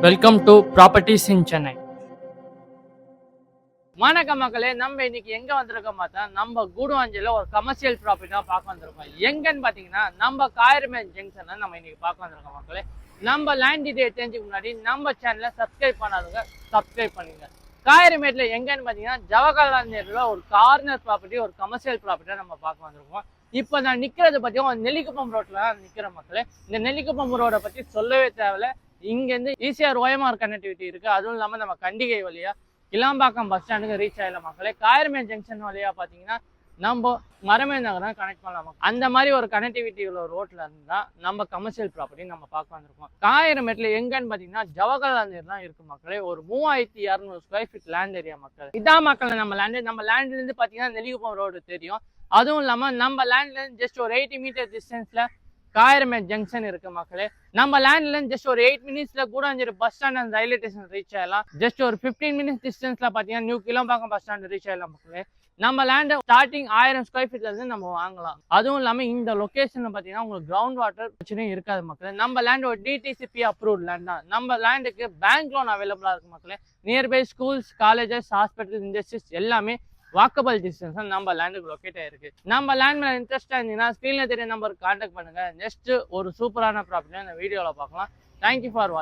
Welcome to properties இன் சென்னை. வணக்கம் மக்களே, நம்ம இன்னைக்கு எங்க வந்திருக்கோம் பார்த்தா நம்ம கூடுவாஞ்சில ஒரு கமர்ஷியல் ப்ராப்பர்ட்டி தான் பார்க்க வந்திருக்கோம். எங்கன்னு பாத்தீங்கன்னா நம்ம காயர்மேட் ஜங்ஷன் நம்ம இன்னைக்கு பார்க்க வந்திருக்கோம் மக்களே. நம்ம லேண்ட் டீடைல் தெரிஞ்சுக்க முன்னாடி நம்ம சேனலை சப்ஸ்கிரைப் பண்ணாதவங்க சப்ஸ்கிரைப் பண்ணுங்க. காயர்மேட்ல எங்கன்னு பாத்தீங்கன்னா ஜவஹர்லால் நேருல ஒரு கார்னர் ப்ராப்பர்ட்டி, ஒரு கமர்ஷியல் ப்ராப்பர்ட்டியை நம்ம பார்க்க வந்திருக்கோம். இப்போ நான் நிக்கிறது பார்த்தீங்கன்னா நெல்லிக்குப்பம் ரோட்ல தான் நிக்கிறேன் மக்களே. இந்த நெல்லிக்குப்பம் ரோட பத்தி சொல்லவே தேவையில்ல. இங்கேருந்து ஈஸியாக ஓஎம்ஆர் கனெக்டிவிட்டி இருக்குது. அதுவும் இல்லாமல் நம்ம கண்டிகை வழியாக கிளாம்பாக்கம் பஸ் ஸ்டாண்டுக்கு ரீச் ஆகிடலாம் மக்களே. காயர்மேட் ஜங்ஷன் வழியாக பார்த்தீங்கன்னா நம்ம மரமே நகரம் கனெக்ட் பண்ணலாம். அந்த மாதிரி ஒரு கனெக்டிவிட்டி உள்ள ரோட்டில் இருந்தால் நம்ம கமர்ஷியல் ப்ராப்பர்ட்டி நம்ம பார்க்க வந்திருக்கோம். காயர்மேட்டில் எங்கன்னு பார்த்தீங்கன்னா ஜவஹர்லால் நேரு தான் இருக்குது மக்களே. ஒரு 3200 ஸ்கொயர் ஃபீட் லேண்ட் ஏரியா மக்கள். இதான் மக்கள் நம்ம லேண்ட்லேருந்து பார்த்தீங்கன்னா நெல்லிக்குப்பம் ரோடு தெரியும். அதுவும் இல்லாமல் நம்ம லேண்ட்லேருந்து ஜஸ்ட் ஒரு 80 மீட்டர் டிஸ்டன்ஸில் காயர்மேட் ஜங்ஷன் இருக்கு மக்களே. நம்ம லேண்ட்ல ஜஸ்ட் ஒரு 8 மினிட்ஸ்ல Koodancheri bus stand and railway station reach ஆகலாம். ஜஸ்ட் ஒரு 15 மினிட்ஸ் டிஸ்டன்ஸ்ல பாத்தீங்கன்னா new Kilambakkam bus stand reach ஆகலாம் மக்களே. நம்ம லேண்ட் ஸ்டார்டிங் 1000 ஸ்கொயர் ஃபீட்ல இருந்து நம்ம வாங்கலாம். அதுவும் இல்லாம இந்த லொகேஷன்ல பாத்தீங்கன்னா உங்களுக்கு கிரவுண்ட் வாட்டர் பிரச்சனையும் இருக்காது மக்களே. நம்ம லேண்ட் ஒரு டிடிசிபி அப்ரூவ்ட் லேண்ட் தான். நம்ம லேண்டுக்கு பேங்க் லோன் அவைலபிளா இருக்கு மக்களே. Nearby schools, colleges, hospital, industries எல்லாமே வாக்கபிள் டிஸ்டன்ஸ் நம்ம லேண்டுக்கு லொக்கேட் ஆயிருக்கு. நம்ம லேண்ட் மேல இன்ட்ரெஸ்டா இருந்தீங்கன்னா ஸ்கிரீன்ல தெரிய நம்பருக்கு கான்டாக்ட் பண்ணுங்க. நெக்ஸ்ட் ஒரு சூப்பரான ப்ராப்பர்ட்டி இந்த வீடியோல பார்க்கலாம். தேங்க்யூ ஃபார் வாட்சிங்.